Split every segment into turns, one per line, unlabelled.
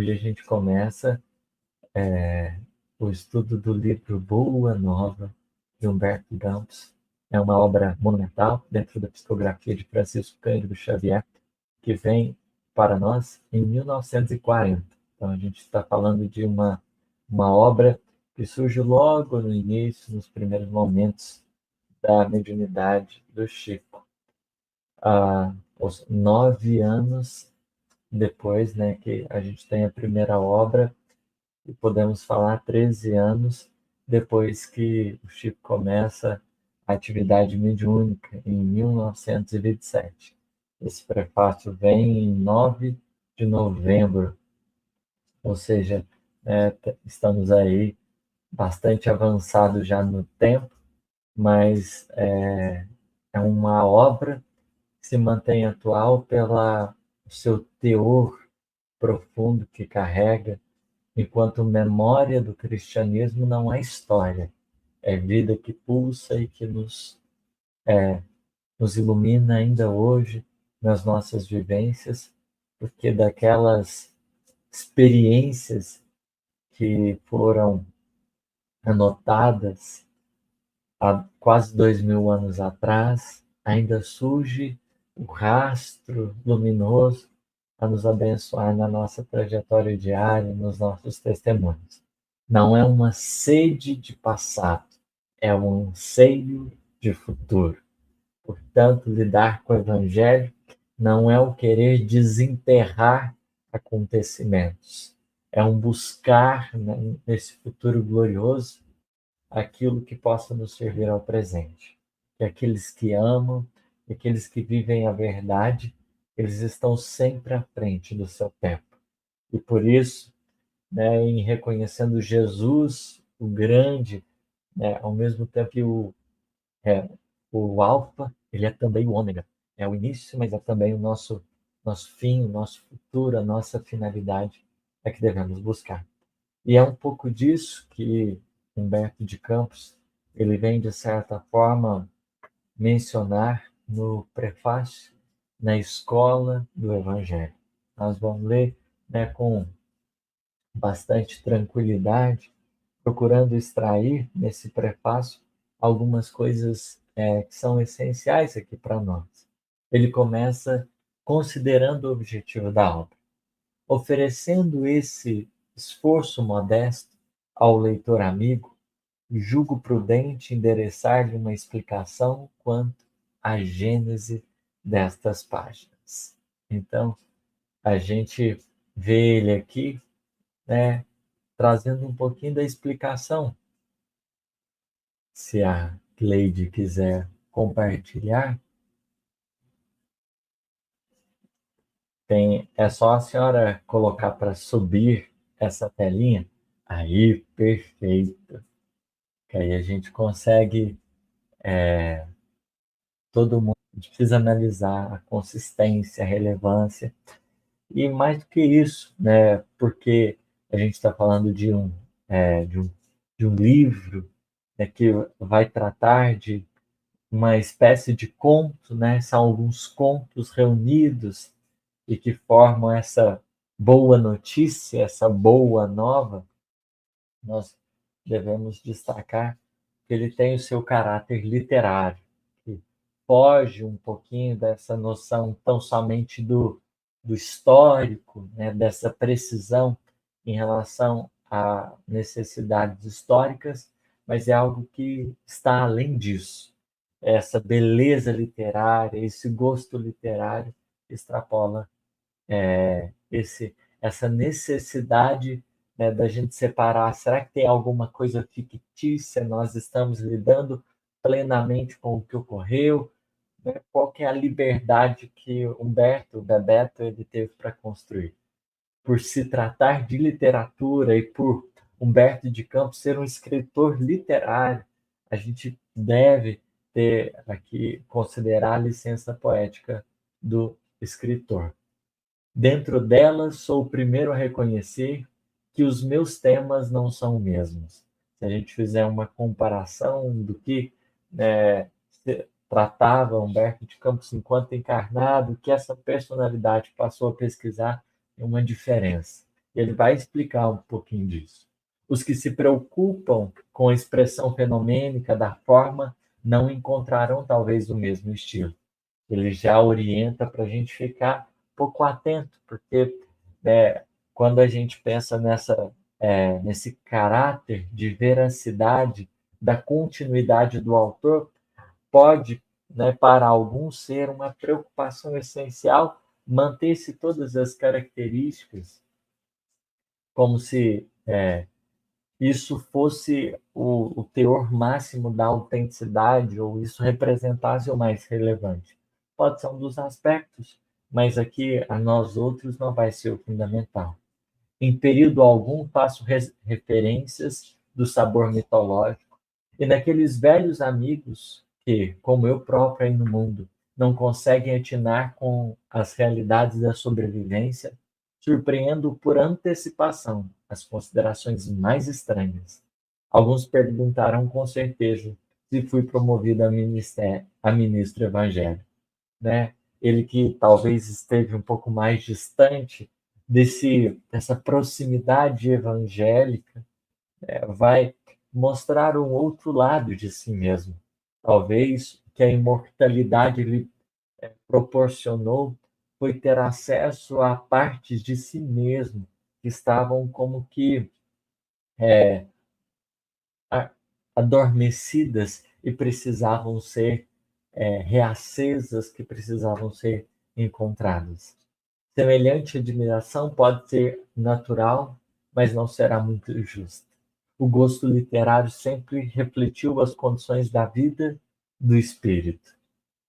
Hoje a gente começa o estudo do livro Boa Nova, de Humberto Campos. É uma obra monumental dentro da psicografia de Francisco Cândido Xavier, que vem para nós em 1940. Então a gente está falando de uma obra que surge logo no início, nos primeiros momentos da mediunidade do Chico. Os 9 anos depois, né, que a gente tem a primeira obra, e podemos falar 13 anos depois que o Chico começa a atividade mediúnica, em 1927. Esse prefácio vem em 9 de novembro, ou seja, estamos aí bastante avançados já no tempo, mas é uma obra que se mantém atual pelo seu teor profundo que carrega, enquanto memória do cristianismo não é história, é vida que pulsa e que nos ilumina ainda hoje nas nossas vivências, porque daquelas experiências que foram anotadas há quase 2000 anos atrás, ainda surge o rastro luminoso a nos abençoar na nossa trajetória diária, nos nossos testemunhos. Não é uma sede de passado, é um anseio de futuro. Portanto, lidar com o Evangelho não é o querer desenterrar acontecimentos, é um buscar, né, nesse futuro glorioso, aquilo que possa nos servir ao presente. Que aqueles que amam, aqueles que vivem a verdade, eles estão sempre à frente do seu tempo. E por isso, né, em reconhecendo Jesus, o grande, né, ao mesmo tempo que o Alfa, ele é também o Ômega. É o início, mas é também o nosso fim, o nosso futuro, a nossa finalidade é que devemos buscar. E é um pouco disso que Humberto de Campos ele vem, de certa forma, mencionar no prefácio, na escola do Evangelho. Nós vamos ler, né, com bastante tranquilidade, procurando extrair nesse prefácio algumas coisas que são essenciais aqui para nós. Ele começa considerando o objetivo da obra, oferecendo esse esforço modesto ao leitor amigo, julgo prudente endereçar-lhe uma explicação quanto à gênese destas páginas. Então, a gente vê ele aqui, né, trazendo um pouquinho da explicação. Se a Cleide quiser compartilhar, é só a senhora colocar para subir essa telinha. Aí, perfeito. Que aí a gente consegue, todo mundo a gente precisa analisar a consistência, a relevância. E mais do que isso, né? Porque a gente está falando de um livro, né, que vai tratar de uma espécie de conto, né? São alguns contos reunidos e que formam essa boa notícia, essa boa nova. Nós devemos destacar que ele tem o seu caráter literário, que foge um pouquinho dessa noção tão somente do histórico, né? Dessa precisão em relação a necessidades históricas, mas é algo que está além disso. Essa beleza literária, esse gosto literário extrapola essa necessidade, né, da gente separar. Será que tem alguma coisa fictícia? Nós estamos lidando plenamente com o que ocorreu? Né? Qual que é a liberdade que Humberto, Bebeto, ele teve para construir? Por se tratar de literatura e por Humberto de Campos ser um escritor literário, a gente deve ter aqui, considerar a licença poética do escritor. Dentro delas, sou o primeiro a reconhecer que os meus temas não são os mesmos. Se a gente fizer uma comparação do que, né, tratava Humberto de Campos enquanto encarnado, que essa personalidade passou a pesquisar, é uma diferença. Ele vai explicar um pouquinho disso. Os que se preocupam com a expressão fenomênica da forma não encontrarão talvez o mesmo estilo. Ele já orienta para a gente ficar um pouco atento, porque quando a gente pensa nesse caráter de veracidade, da continuidade do autor, pode, para alguns, ser uma preocupação essencial manter-se todas as características, como se isso fosse o teor máximo da autenticidade, ou isso representasse o mais relevante. Pode ser um dos aspectos, mas aqui a nós outros não vai ser o fundamental. Em período algum faço referências do sabor mitológico, e naqueles velhos amigos que, como eu próprio aí no mundo, não conseguem atinar com as realidades da sobrevivência, surpreendo por antecipação as considerações mais estranhas. Alguns perguntarão com certeza se fui promovido a ministro evangélico, né? Ele que talvez esteve um pouco mais distante dessa proximidade evangélica, vai mostrar um outro lado de si mesmo. Talvez que a imortalidade lhe proporcionou foi ter acesso a partes de si mesmo que estavam como que adormecidas e precisavam ser reacesas, que precisavam ser encontradas. Semelhante admiração pode ser natural, mas não será muito justa. O gosto literário sempre refletiu as condições da vida do espírito.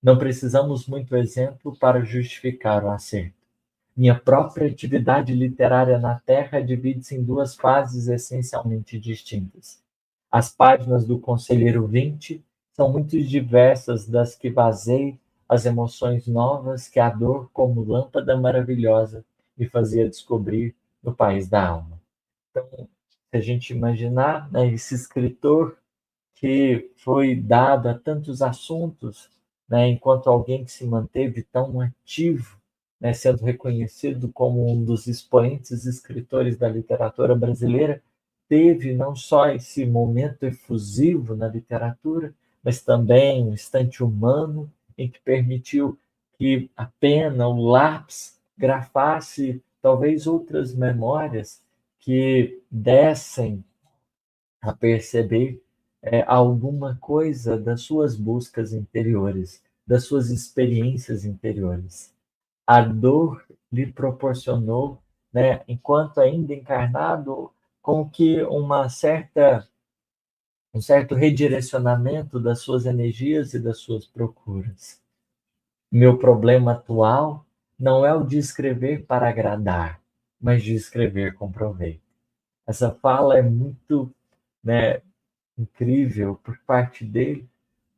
Não precisamos muito exemplo para justificar o acerto. Minha própria atividade literária na Terra divide-se em duas fases essencialmente distintas. As páginas do Conselheiro 20 são muito diversas das que vazei as emoções novas que a dor, como lâmpada maravilhosa, me fazia descobrir no país da alma. Então, se a gente imaginar, né, esse escritor que foi dado a tantos assuntos, né, enquanto alguém que se manteve tão ativo, né, sendo reconhecido como um dos expoentes escritores da literatura brasileira, teve não só esse momento efusivo na literatura, mas também um instante humano em que permitiu que a pena, o lápis, grafasse talvez outras memórias que dessem a perceber alguma coisa das suas buscas interiores, das suas experiências interiores. A dor lhe proporcionou, né, enquanto ainda encarnado, com que um certo redirecionamento das suas energias e das suas procuras. Meu problema atual não é o de escrever para agradar, mas de escrever com proveito. Essa fala é muito, né, incrível por parte dele,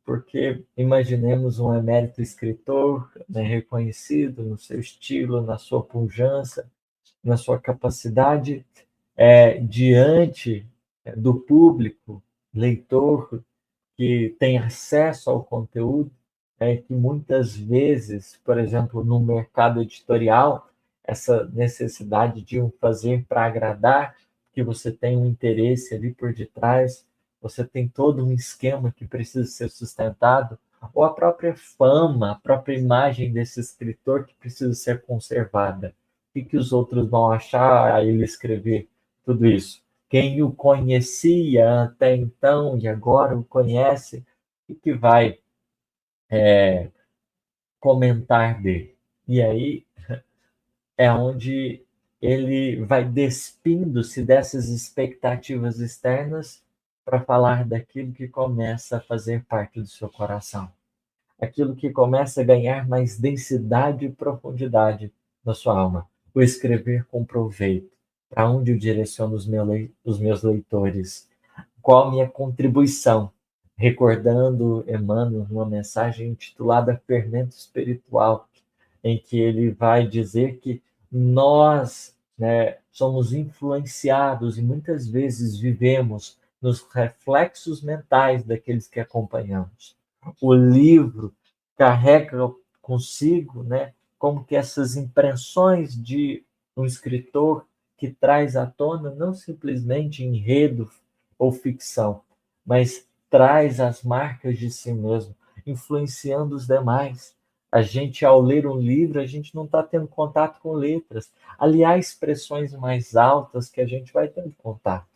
porque imaginemos um emérito escritor, né, reconhecido no seu estilo, na sua pujança, na sua capacidade, diante do público, leitor, que tem acesso ao conteúdo, que muitas vezes, por exemplo, no mercado editorial, essa necessidade de um fazer para agradar, que você tem um interesse ali por detrás, você tem todo um esquema que precisa ser sustentado, ou a própria fama, a própria imagem desse escritor que precisa ser conservada. O que os outros vão achar a ele escrever tudo isso? Quem o conhecia até então e agora o conhece, e que vai comentar dele. E aí é onde ele vai despindo-se dessas expectativas externas para falar daquilo que começa a fazer parte do seu coração. Aquilo que começa a ganhar mais densidade e profundidade na sua alma. O escrever com proveito. Para onde eu direciono os meus leitores? Qual a minha contribuição? Recordando Emmanuel numa mensagem intitulada Fermento Espiritual, em que ele vai dizer que nós, né, somos influenciados e muitas vezes vivemos nos reflexos mentais daqueles que acompanhamos. O livro carrega consigo, né, como que essas impressões de um escritor que traz à tona não simplesmente enredo ou ficção, mas traz as marcas de si mesmo, influenciando os demais. A gente, ao ler um livro, a gente não está tendo contato com letras. Aliás, expressões mais altas que a gente vai tendo contato.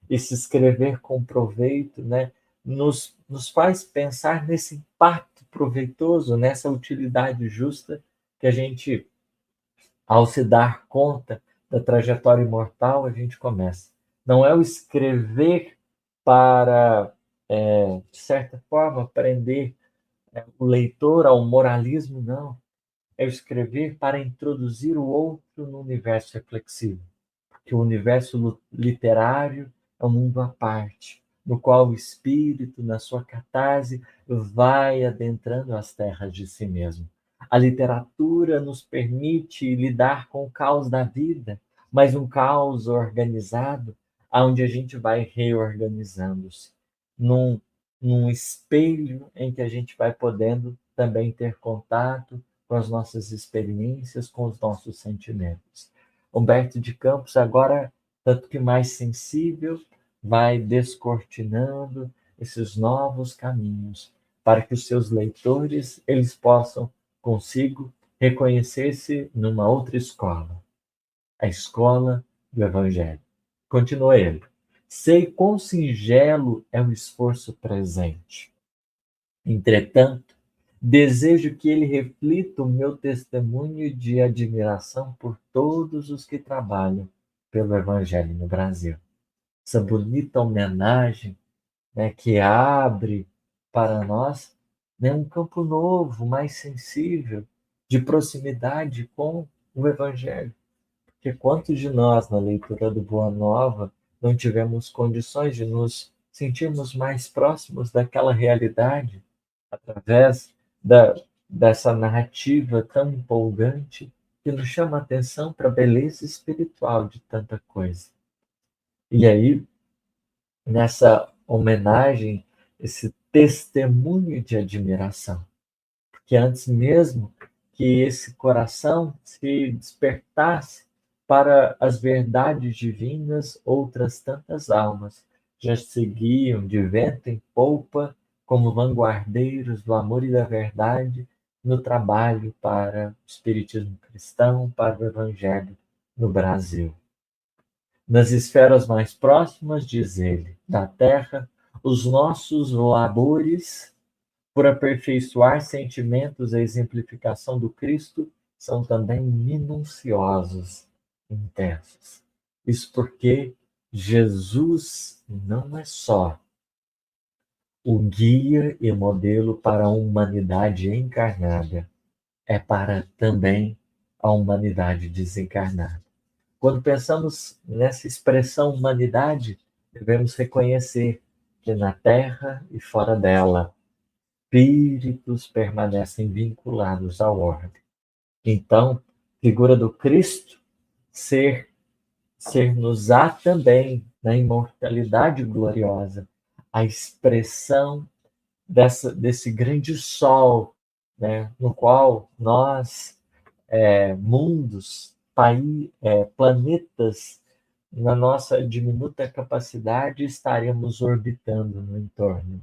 Esse escrever com proveito, né, nos faz pensar nesse impacto proveitoso, nessa utilidade justa que a gente, ao se dar conta da trajetória imortal, a gente começa. Não é o escrever para, de certa forma, prender o leitor ao moralismo, não. É o escrever para introduzir o outro no universo reflexivo, que o universo literário é um mundo à parte, no qual o espírito, na sua catarse, vai adentrando as terras de si mesmo. A literatura nos permite lidar com o caos da vida, mas um caos organizado, onde a gente vai reorganizando-se, num, num espelho em que a gente vai podendo também ter contato com as nossas experiências, com os nossos sentimentos. Humberto de Campos, agora, tanto que mais sensível, vai descortinando esses novos caminhos para que os seus leitores eles possam consigo reconhecer-se numa outra escola, a escola do Evangelho. Continua ele. Sei quão singelo é o esforço presente. Entretanto, desejo que ele reflita o meu testemunho de admiração por todos os que trabalham pelo Evangelho no Brasil. Essa bonita homenagem, né, que abre para nós, né, um campo novo, mais sensível, de proximidade com o Evangelho. Porque quantos de nós, na leitura do Boa Nova, não tivemos condições de nos sentirmos mais próximos daquela realidade através da, dessa narrativa tão empolgante que nos chama a atenção para a beleza espiritual de tanta coisa. E aí, nessa homenagem, esse testemunho de admiração, porque antes mesmo que esse coração se despertasse para as verdades divinas, outras tantas almas já seguiam de vento em polpa como vanguardeiros do amor e da verdade no trabalho para o espiritismo cristão, para o evangelho no Brasil. Nas esferas mais próximas, diz ele, da terra, os nossos labores por aperfeiçoar sentimentos e exemplificação do Cristo são também minuciosos, intensos. Isso porque Jesus não é só o guia e modelo para a humanidade encarnada, é para também a humanidade desencarnada. Quando pensamos nessa expressão humanidade, devemos reconhecer que na Terra e fora dela, espíritos permanecem vinculados à ordem. Então, figura do Cristo ser-nos-á também na imortalidade gloriosa a expressão desse grande sol, né, no qual nós, mundos, planetas, na nossa diminuta capacidade, estaremos orbitando no entorno.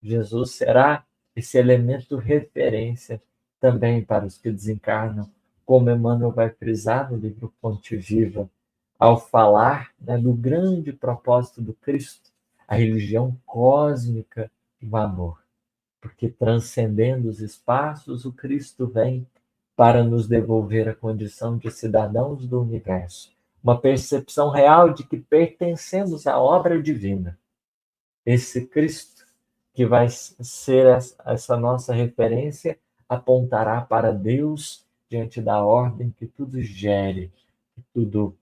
Jesus será esse elemento referência também para os que desencarnam, como Emmanuel vai frisar no livro Fonte Viva, ao falar, né, do grande propósito do Cristo, a religião cósmica do amor. Porque transcendendo os espaços, o Cristo vem para nos devolver a condição de cidadãos do universo, uma percepção real de que pertencemos à obra divina. Esse Cristo que vai ser essa nossa referência apontará para Deus diante da ordem que tudo gere, que tudo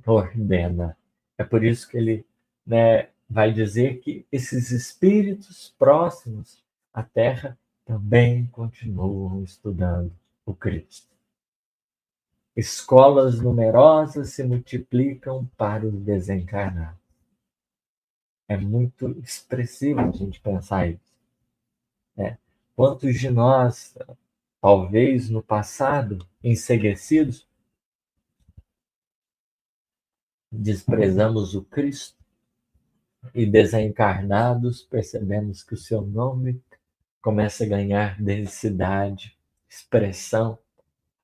ordena. É por isso que ele, né, vai dizer que esses espíritos próximos à Terra também continuam estudando o Cristo. Escolas numerosas se multiplicam para os desencarnados. É muito expressivo a gente pensar isso, né? Quantos de nós, talvez no passado, enceguecidos, desprezamos o Cristo e desencarnados percebemos que o seu nome começa a ganhar densidade, expressão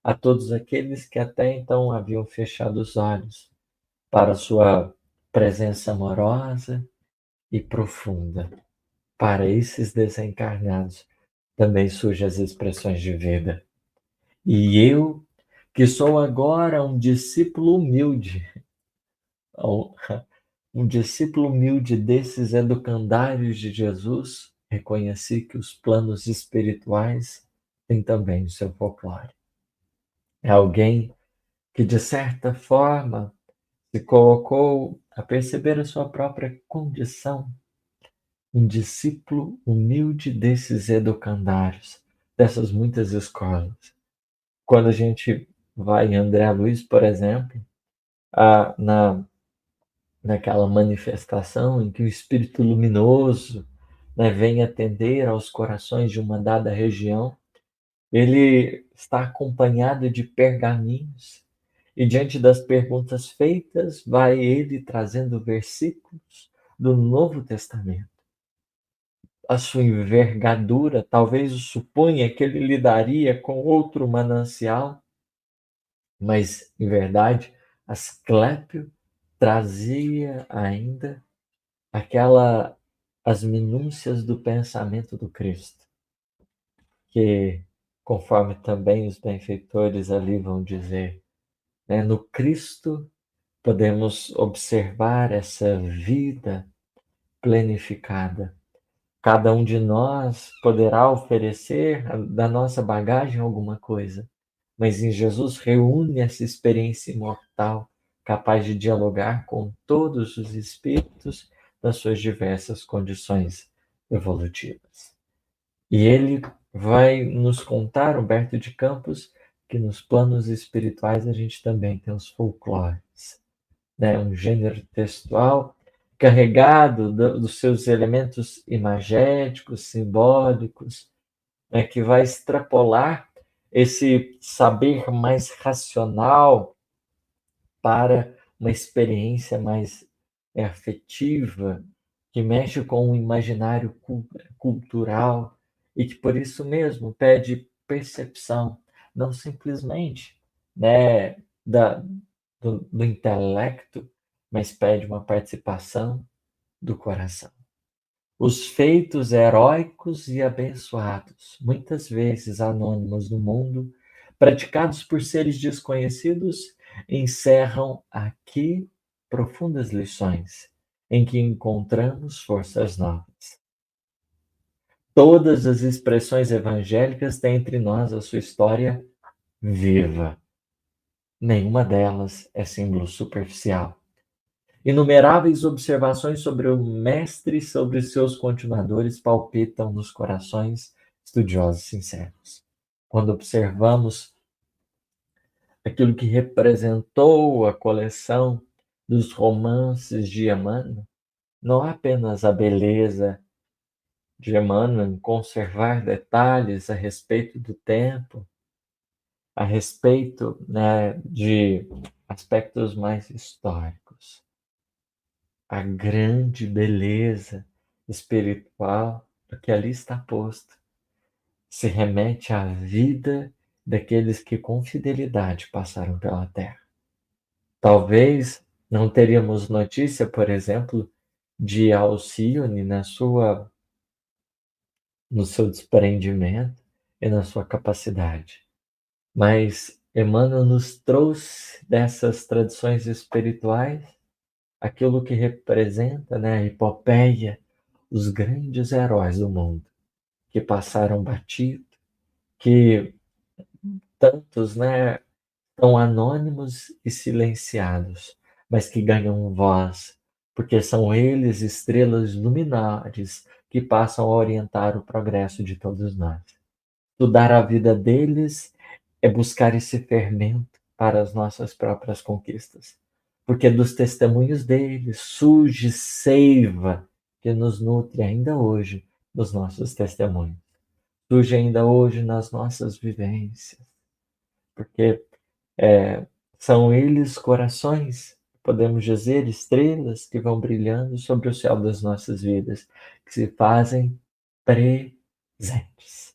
a todos aqueles que até então haviam fechado os olhos para a sua presença amorosa e profunda. Para esses desencarnados também surgem as expressões de vida. E eu, que sou agora um discípulo humilde, um discípulo humilde desses educandários de Jesus, reconheci que os planos espirituais têm também o seu folclore. É alguém que, de certa forma, se colocou a perceber a sua própria condição, um discípulo humilde desses educandários, dessas muitas escolas. Quando a gente vai em André Luiz, por exemplo, naquela manifestação em que o Espírito Luminoso, né, vem atender aos corações de uma dada região, ele está acompanhado de pergaminhos, e diante das perguntas feitas, vai ele trazendo versículos do Novo Testamento. A sua envergadura talvez suponha que ele lidaria com outro manancial, mas, em verdade, Asclépio trazia ainda as minúcias do pensamento do Cristo, que, conforme também os benfeitores ali vão dizer, né, no Cristo podemos observar essa vida planificada. Cada um de nós poderá oferecer da nossa bagagem alguma coisa, mas em Jesus reúne essa experiência imortal, capaz de dialogar com todos os espíritos das suas diversas condições evolutivas. E ele vai nos contar, Humberto de Campos, que nos planos espirituais a gente também tem os folclores, né? Um gênero textual carregado dos seus elementos imagéticos, simbólicos, né? Que vai extrapolar esse saber mais racional para uma experiência mais afetiva, que mexe com o imaginário cultural e que por isso mesmo pede percepção, não simplesmente, né, do intelecto, mas pede uma participação do coração. Os feitos heróicos e abençoados, muitas vezes anônimos no mundo, praticados por seres desconhecidos, encerram aqui profundas lições, em que encontramos forças novas. Todas as expressões evangélicas têm entre nós a sua história viva. Nenhuma delas é símbolo superficial. Inumeráveis observações sobre o mestre e sobre seus continuadores palpitam nos corações estudiosos sinceros. Quando observamos aquilo que representou a coleção dos romances de Emmanuel, não há apenas a beleza de Emmanuel em conservar detalhes a respeito do tempo, a respeito, né, de aspectos mais históricos. A grande beleza espiritual do que ali está posto se remete à vida daqueles que com fidelidade passaram pela terra. Talvez não teríamos notícia, por exemplo, de Alcione no seu desprendimento e na sua capacidade. Mas Emmanuel nos trouxe dessas tradições espirituais aquilo que representa, né, a epopeia, os grandes heróis do mundo, que passaram batido, que tantos, né, são anônimos e silenciados, mas que ganham voz, porque são eles estrelas luminares que passam a orientar o progresso de todos nós. Estudar a vida deles é buscar esse fermento para as nossas próprias conquistas. Porque dos testemunhos deles surge seiva que nos nutre ainda hoje nos nossos testemunhos. Surge ainda hoje nas nossas vivências. Porque são eles corações podemos dizer, estrelas que vão brilhando sobre o céu das nossas vidas, que se fazem presentes.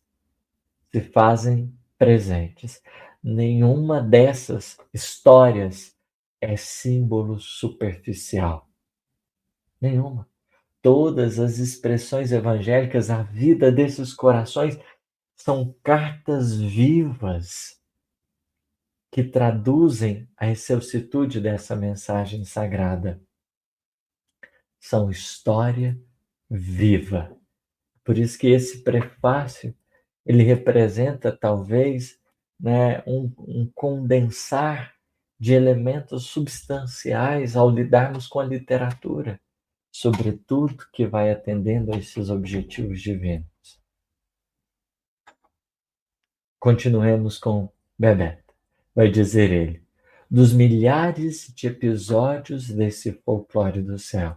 Se fazem presentes. Nenhuma dessas histórias é símbolo superficial. Nenhuma. Todas as expressões evangélicas, a vida desses corações, são cartas vivas que traduzem a excelsitude dessa mensagem sagrada. São história viva. Por isso que esse prefácio, ele representa talvez, né, um condensar de elementos substanciais ao lidarmos com a literatura, sobretudo que vai atendendo a esses objetivos divinos. Continuemos com Bebeto. Vai dizer ele: dos milhares de episódios desse folclore do céu,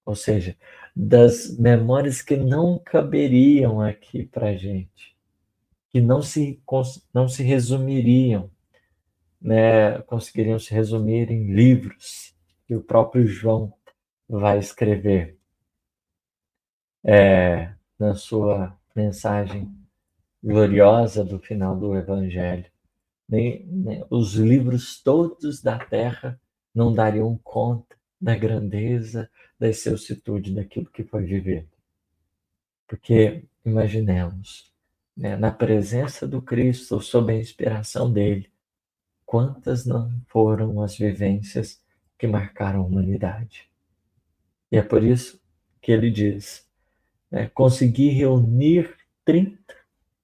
ou seja, das memórias que não caberiam aqui para gente, que não se resumiriam, né, conseguiriam se resumir em livros que o próprio João vai escrever na sua mensagem gloriosa do final do Evangelho. Nem os livros todos da terra não dariam conta da grandeza, da excelsitude daquilo que foi vivido. Porque imaginemos, né, na presença do Cristo, sob a inspiração dele, quantas não foram as vivências que marcaram a humanidade. E é por isso que ele diz, né, conseguir reunir 30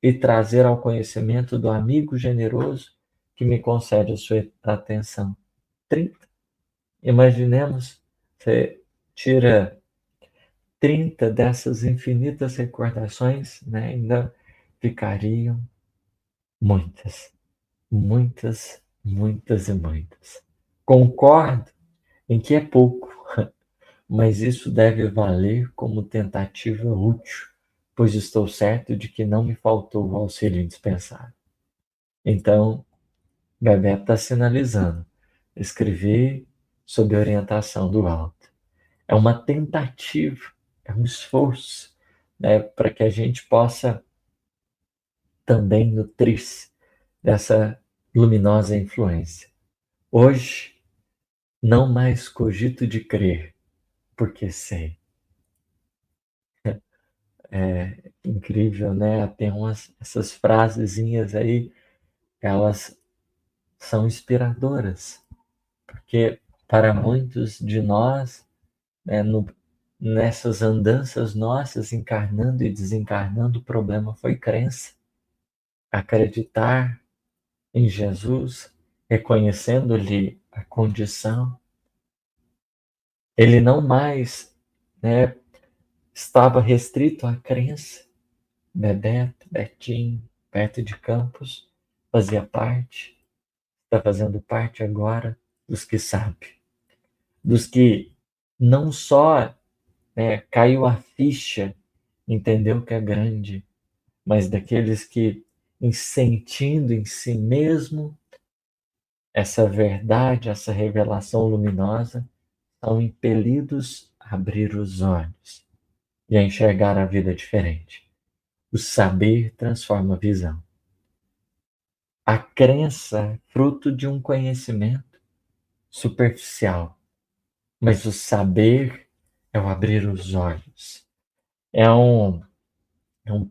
e trazer ao conhecimento do amigo generoso que me concede a sua atenção. 30. Imaginemos, você tira 30 dessas infinitas recordações, né, ainda ficariam muitas, muitas, muitas e muitas. Concordo em que é pouco, mas isso deve valer como tentativa útil, pois estou certo de que não me faltou o auxílio indispensável. Então, Bebeto está sinalizando, escrever sob orientação do alto. É uma tentativa, é um esforço, né, para que a gente possa também nutrir-se dessa luminosa influência. Hoje, não mais cogito de crer, porque sei. É incrível, né? Tem essas frasezinhas aí, elas são inspiradoras, porque para muitos de nós, né, nessas andanças nossas, encarnando e desencarnando, o problema foi crença. Acreditar em Jesus, reconhecendo-lhe a condição, ele não mais, né, estava restrito à crença. Bebeto, Betinho, perto de Campos, fazia parte, está fazendo parte agora dos que sabem, dos que não só, né, caiu a ficha, entendeu que é grande, mas daqueles que, sentindo em si mesmo essa verdade, essa revelação luminosa, são impelidos a abrir os olhos e a enxergar a vida diferente. O saber transforma a visão. A crença é fruto de um conhecimento superficial, mas o saber é o abrir os olhos. É um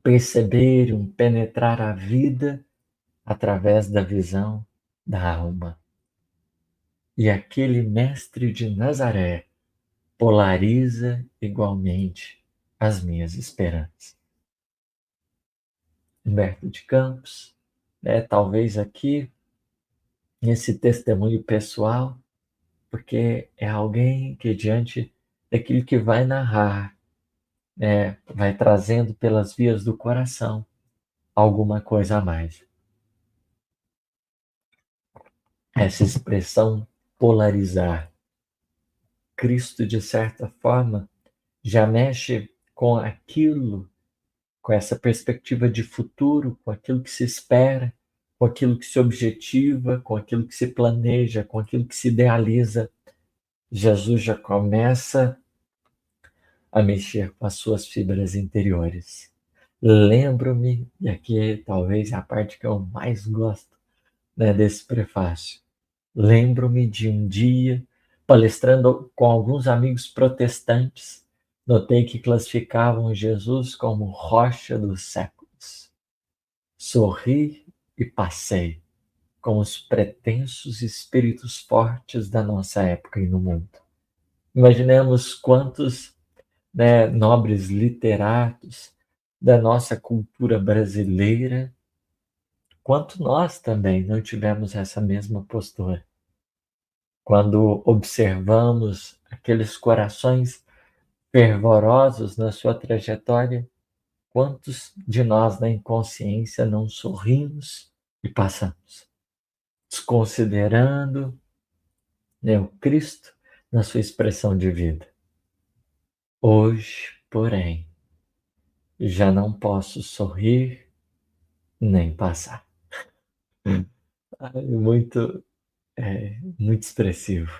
perceber, um penetrar a vida através da visão da alma. E aquele mestre de Nazaré polariza igualmente as minhas esperanças. Humberto de Campos, né, talvez aqui, nesse testemunho pessoal, porque é alguém que, diante daquilo que vai narrar, né, vai trazendo pelas vias do coração alguma coisa a mais. Essa expressão polarizar, Cristo, de certa forma, já mexe com aquilo, com essa perspectiva de futuro, com aquilo que se espera, com aquilo que se objetiva, com aquilo que se planeja, com aquilo que se idealiza, Jesus já começa a mexer com as suas fibras interiores. Lembro-me, e aqui talvez é a parte que eu mais gosto, né, desse prefácio. Lembro-me de um dia, palestrando com alguns amigos protestantes, notei que classificavam Jesus como rocha dos séculos. Sorri e passei, com os pretensos espíritos fortes da nossa época e no mundo. Imaginemos quantos, né, nobres literatos da nossa cultura brasileira, quanto nós também não tivemos essa mesma postura. Quando observamos aqueles corações fervorosos na sua trajetória, quantos de nós na inconsciência não sorrimos e passamos, desconsiderando, né, o Cristo na sua expressão de vida. Hoje, porém, já não posso sorrir nem passar. Muito, muito expressivo.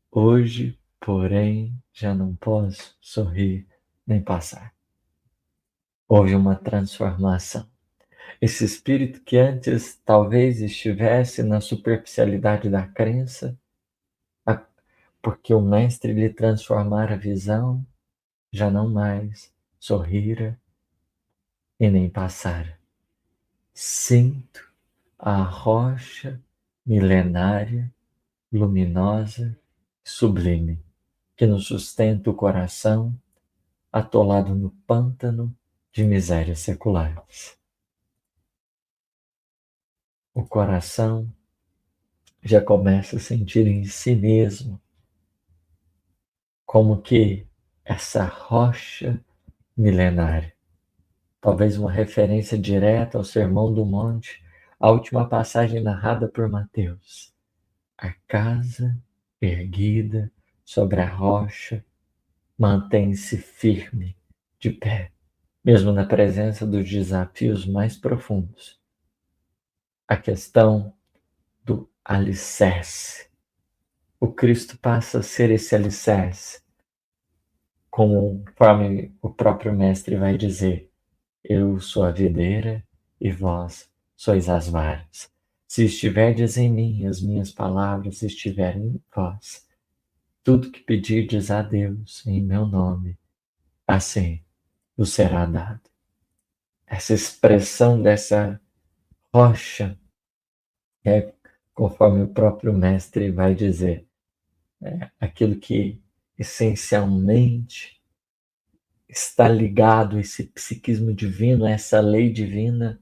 Hoje, porém, já não posso sorrir nem passar. Houve uma transformação. Esse espírito que antes talvez estivesse na superficialidade da crença, porque o mestre lhe transformara a visão, já não mais sorrira e nem passara. Sinto a rocha milenária, luminosa, sublime, que nos sustenta o coração atolado no pântano de misérias seculares. O coração já começa a sentir em si mesmo como que essa rocha milenária, talvez uma referência direta ao Sermão do Monte, a última passagem narrada por Mateus. A casa erguida sobre a rocha mantém-se firme, de pé, mesmo na presença dos desafios mais profundos. A questão do alicerce. O Cristo passa a ser esse alicerce, conforme o próprio Mestre vai dizer: eu sou a videira e vós sois as varas. Se estiverdes em mim, as minhas palavras estiverem em vós, tudo que pedirdes a Deus em meu nome, assim vos será dado. Essa expressão dessa rocha é, conforme o próprio Mestre vai dizer, aquilo que essencialmente está ligado a esse psiquismo divino, a essa lei divina,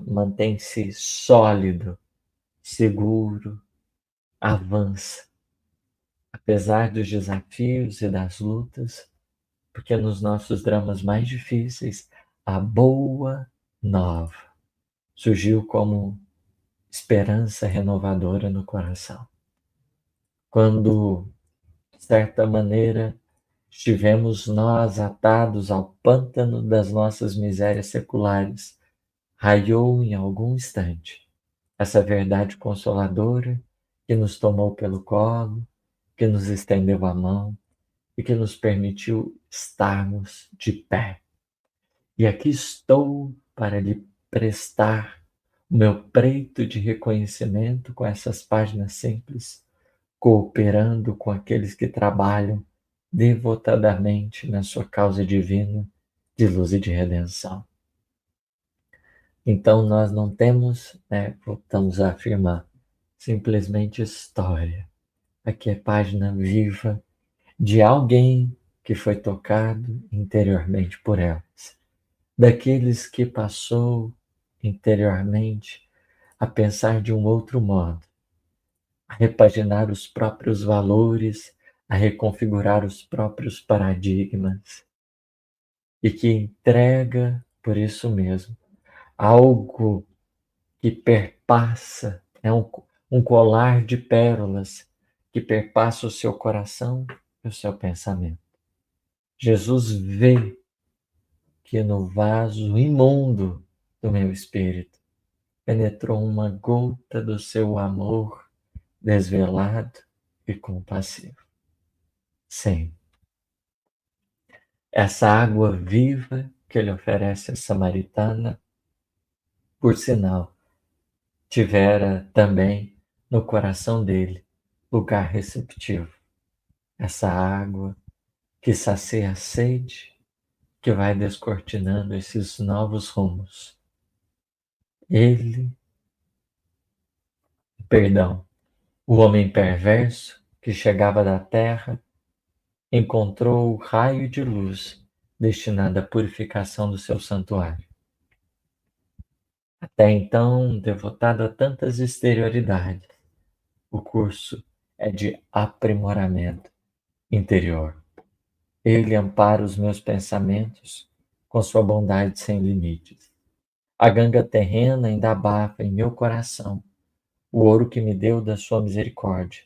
mantém-se sólido, seguro, avança, apesar dos desafios e das lutas, porque nos nossos dramas mais difíceis, a boa nova surgiu como esperança renovadora no coração. Quando, de certa maneira, estivemos nós atados ao pântano das nossas misérias seculares, raiou em algum instante essa verdade consoladora que nos tomou pelo colo, que nos estendeu a mão e que nos permitiu estarmos de pé. E aqui estou para lhe prestar o meu preito de reconhecimento com essas páginas simples, cooperando com aqueles que trabalham devotadamente na sua causa divina de luz e de redenção. Então nós não temos, voltamos a afirmar, simplesmente história. Aqui é página viva de alguém que foi tocado interiormente por elas, daqueles que passou interiormente a pensar de um outro modo, a repaginar os próprios valores, a reconfigurar os próprios paradigmas, e que entrega, por isso mesmo, algo que perpassa, um colar de pérolas que perpassa o seu coração e o seu pensamento. Jesus vê que no vaso imundo do meu espírito penetrou uma gota do seu amor desvelado e compassivo. Sim, essa água viva que ele oferece à samaritana, por sinal, tivera também no coração dele lugar receptivo. Essa água que sacia a sede, que vai descortinando esses novos rumos. Ele, perdão, o homem perverso que chegava da terra encontrou o raio de luz destinado à purificação do seu santuário. Até então, devotado a tantas exterioridades, o curso é de aprimoramento interior. Ele ampara os meus pensamentos com sua bondade sem limites. A ganga terrena ainda abafa em meu coração o ouro que me deu da sua misericórdia.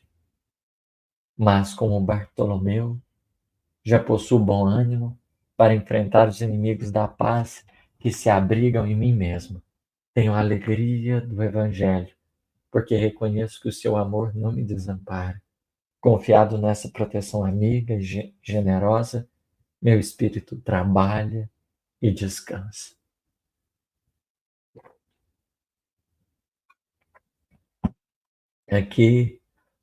Mas como Bartolomeu, já possuo bom ânimo para enfrentar os inimigos da paz que se abrigam em mim mesmo. Tenho a alegria do Evangelho, porque reconheço que o seu amor não me desampara. Confiado nessa proteção amiga e generosa, meu espírito trabalha e descansa. Aqui,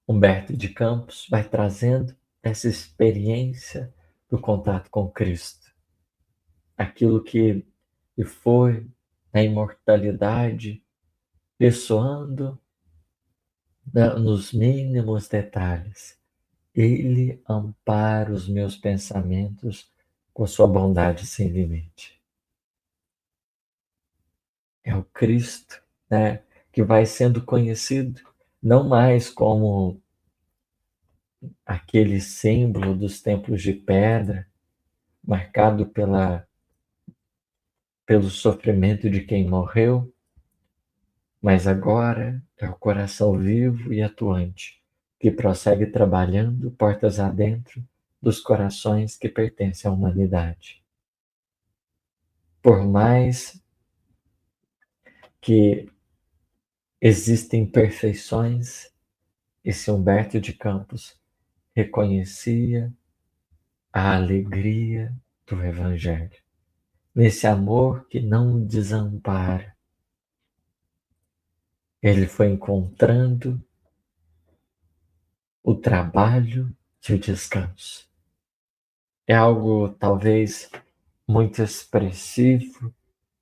Humberto de Campos vai trazendo essa experiência do contato com Cristo. Aquilo que foi na imortalidade, ressoando nos mínimos detalhes. Ele ampara os meus pensamentos com sua bondade sem limite. É o Cristo, né, que vai sendo conhecido não mais como aquele símbolo dos templos de pedra, marcado pelo sofrimento de quem morreu, mas agora é o coração vivo e atuante, que prossegue trabalhando portas adentro dos corações que pertencem à humanidade. Por mais que existem imperfeições, esse Humberto de Campos reconhecia a alegria do Evangelho, nesse amor que não desampara. Ele foi encontrando o trabalho e o descanso. É algo talvez muito expressivo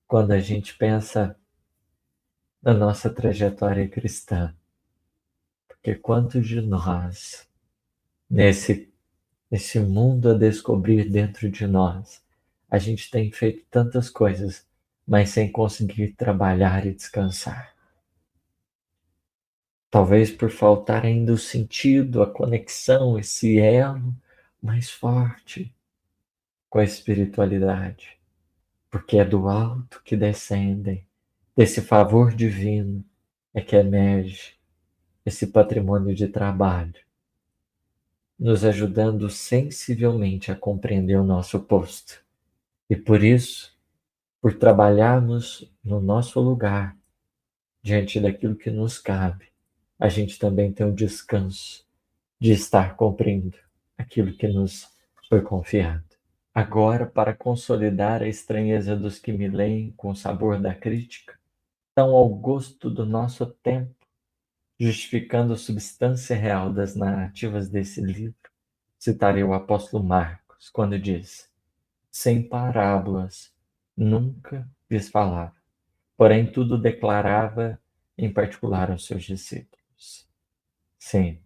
quando a gente pensa na nossa trajetória cristã, porque quantos de nós, nesse mundo a descobrir dentro de nós, a gente tem feito tantas coisas, mas sem conseguir trabalhar e descansar. Talvez por faltar ainda o sentido, a conexão, esse elo mais forte com a espiritualidade, porque é do alto que descendem, desse favor divino é que emerge esse patrimônio de trabalho, nos ajudando sensivelmente a compreender o nosso posto. E por isso, por trabalharmos no nosso lugar, diante daquilo que nos cabe, a gente também tem o descanso de estar cumprindo aquilo que nos foi confiado. Agora, para consolidar a estranheza dos que me leem com o sabor da crítica, tão ao gosto do nosso tempo, justificando a substância real das narrativas desse livro, citarei o apóstolo Marcos, quando diz: sem parábolas nunca lhes falava, porém tudo declarava em particular aos seus discípulos. Sim,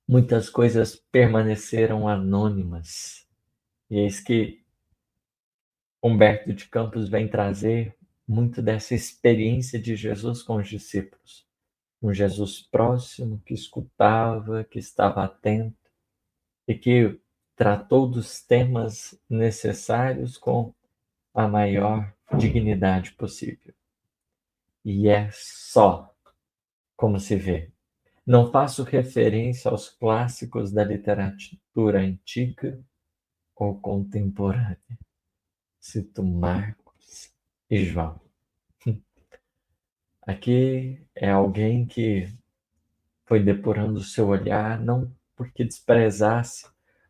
muitas coisas permaneceram anônimas, e eis que Humberto de Campos vem trazer muito dessa experiência de Jesus com os discípulos. Um Jesus próximo, que escutava, que estava atento e que tratou dos temas necessários com a maior dignidade possível. E é só como se vê. Não faço referência aos clássicos da literatura antiga ou contemporânea. Cito Marcos e João. Aqui é alguém que foi depurando o seu olhar, não porque desprezasse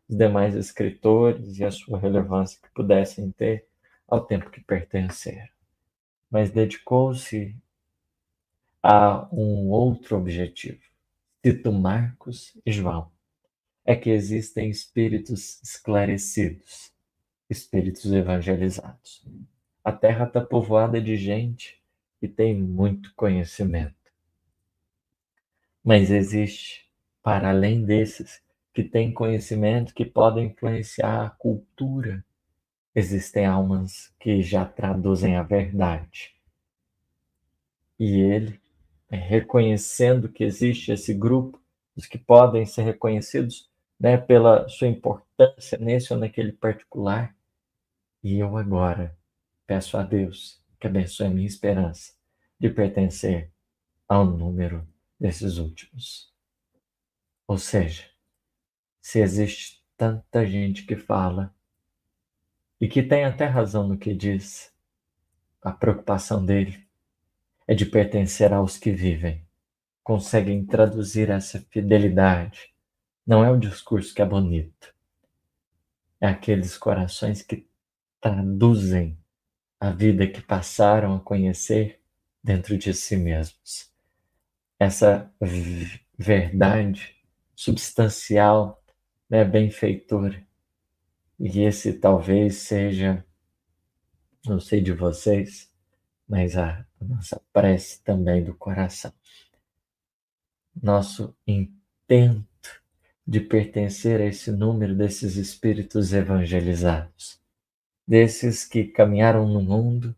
os demais escritores e a sua relevância que pudessem ter ao tempo que pertenceram, mas dedicou-se a um outro objetivo. Cito Marcos e João. É que existem espíritos esclarecidos, espíritos evangelizados. A terra está povoada de gente que tem muito conhecimento. Mas existe, para além desses, que têm conhecimento que podem influenciar a cultura, existem almas que já traduzem a verdade. E ele, reconhecendo que existe esse grupo, os que podem ser reconhecidos, né, pela sua importância nesse ou naquele particular, e eu agora peço a Deus que abençoe a minha esperança de pertencer ao número desses últimos. Ou seja, se existe tanta gente que fala e que tem até razão no que diz, a preocupação dele é de pertencer aos que vivem, conseguem traduzir essa fidelidade. Não é o discurso que é bonito, é aqueles corações que traduzem a vida que passaram a conhecer dentro de si mesmos. Essa verdade substancial, né, benfeitora. E esse talvez seja, não sei de vocês, mas a nossa prece também do coração. Nosso intento de pertencer a esse número desses espíritos evangelizados, desses que caminharam no mundo,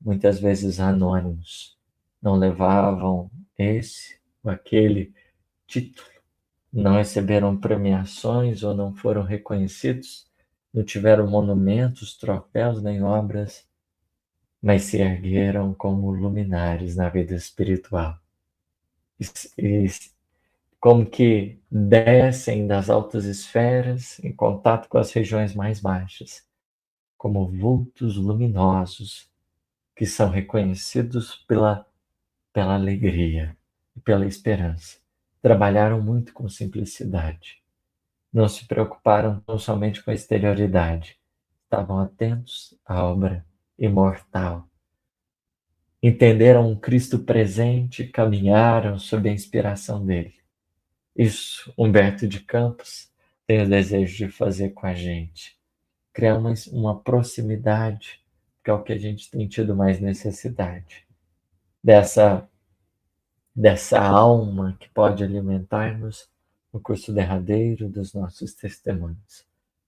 muitas vezes anônimos, não levavam esse ou aquele título, não receberam premiações ou não foram reconhecidos, não tiveram monumentos, troféus nem obras, mas se ergueram como luminares na vida espiritual. E como que descem das altas esferas em contato com as regiões mais baixas, como vultos luminosos que são reconhecidos pela alegria e pela esperança. Trabalharam muito com simplicidade. Não se preocuparam tão somente com a exterioridade. Estavam atentos à obra imortal. Entenderam um Cristo presente, caminharam sob a inspiração dele. Isso Humberto de Campos tem o desejo de fazer com a gente. Criar uma proximidade, que é o que a gente tem tido mais necessidade. Dessa alma que pode alimentar-nos no curso derradeiro dos nossos testemunhos.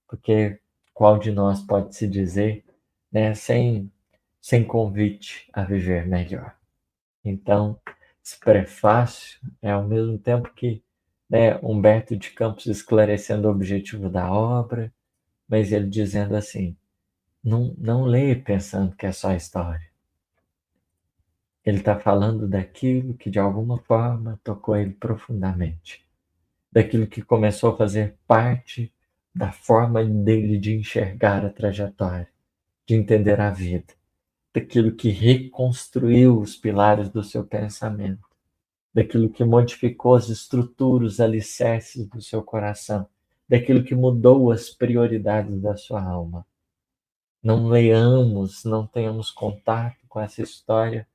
Porque qual de nós pode se dizer, né, sem convite a viver melhor? Então, esse prefácio é ao mesmo tempo que, né, Humberto de Campos esclarecendo o objetivo da obra, mas ele dizendo assim, não leia pensando que é só história. Ele está falando daquilo que de alguma forma tocou ele profundamente, daquilo que começou a fazer parte da forma dele de enxergar a trajetória, de entender a vida, daquilo que reconstruiu os pilares do seu pensamento, daquilo que modificou as estruturas, os alicerces do seu coração, daquilo que mudou as prioridades da sua alma. Não leiamos, não tenhamos contato com essa história,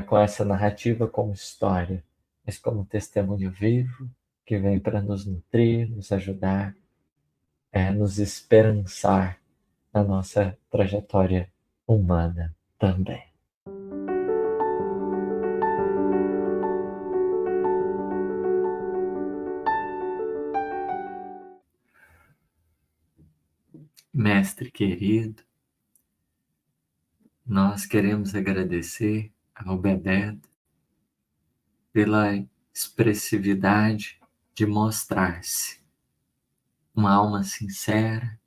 com essa narrativa como história, mas como testemunho vivo que vem para nos nutrir, nos ajudar, nos esperançar na nossa trajetória humana também. Mestre querido, nós queremos agradecer ao Bebeto pela expressividade de mostrar-se, uma alma sincera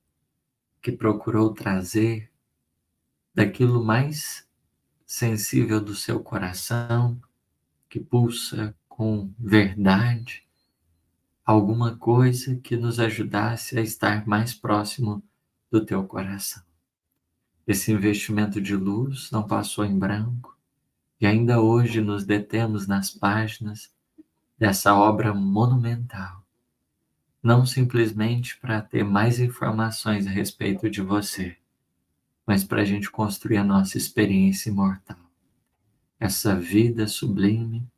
que procurou trazer daquilo mais sensível do seu coração, que pulsa com verdade, alguma coisa que nos ajudasse a estar mais próximo do teu coração. Esse investimento de luz não passou em branco, E ainda hoje nos detemos nas páginas dessa obra monumental, não simplesmente para ter mais informações a respeito de você, mas para a gente construir a nossa experiência imortal, essa vida sublime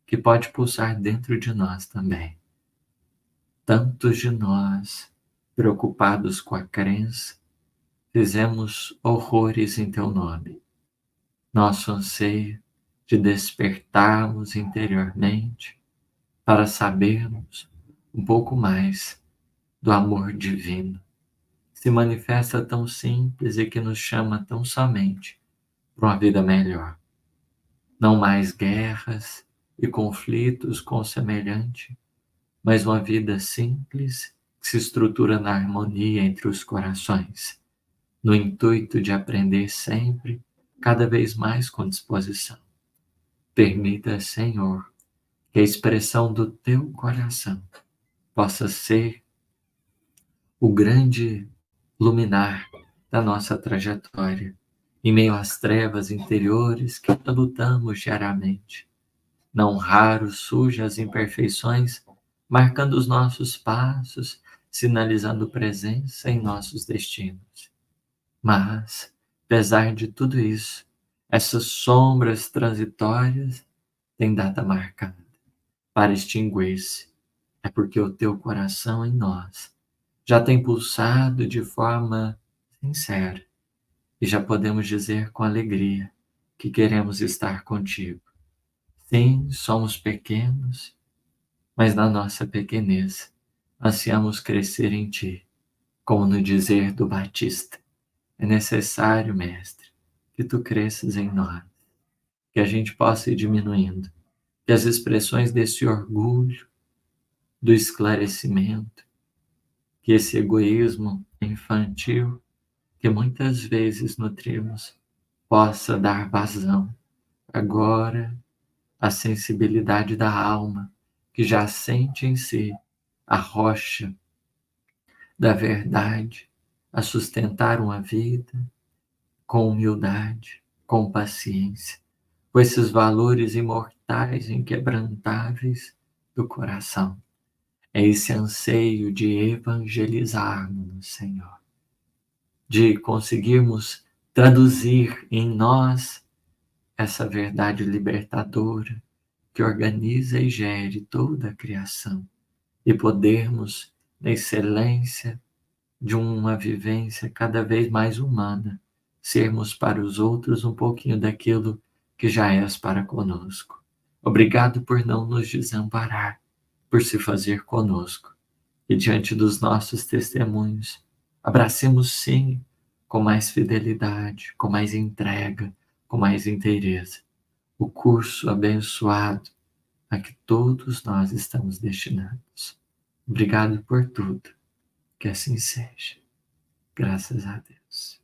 que pode pulsar dentro de nós também. Tantos de nós, preocupados com a crença, fizemos horrores em teu nome. Nosso anseio de despertarmos interiormente para sabermos um pouco mais do amor divino, que se manifesta tão simples e que nos chama tão somente para uma vida melhor. Não mais guerras e conflitos com o semelhante, mas uma vida simples que se estrutura na harmonia entre os corações, no intuito de aprender sempre, cada vez mais com disposição. Permita, Senhor, que a expressão do teu coração possa ser o grande luminar da nossa trajetória, em meio às trevas interiores que lutamos diariamente. Não raro surgem as imperfeições, marcando os nossos passos, sinalizando presença em nossos destinos. Mas, apesar de tudo isso, essas sombras transitórias têm data marcada para extinguir-se. É porque o teu coração em nós já tem pulsado de forma sincera e já podemos dizer com alegria que queremos estar contigo. Sim, somos pequenos, mas na nossa pequenez ansiamos crescer em ti, como no dizer do Batista. É necessário, Mestre, que tu cresças em nós, que a gente possa ir diminuindo, que as expressões desse orgulho, do esclarecimento, que esse egoísmo infantil que muitas vezes nutrimos possa dar vazão agora à sensibilidade da alma, que já sente em si a rocha da verdade, a sustentar uma vida com humildade, com paciência, com esses valores imortais, inquebrantáveis do coração. É esse anseio de evangelizarmos, Senhor, de conseguirmos traduzir em nós essa verdade libertadora que organiza e gere toda a criação e podermos, na excelência de uma vivência cada vez mais humana, sermos para os outros um pouquinho daquilo que já és para conosco. Obrigado por não nos desamparar, por se fazer conosco. E diante dos nossos testemunhos, abracemos sim, com mais fidelidade, com mais entrega, com mais inteireza, o curso abençoado a que todos nós estamos destinados. Obrigado por tudo. Que assim seja. Graças a Deus.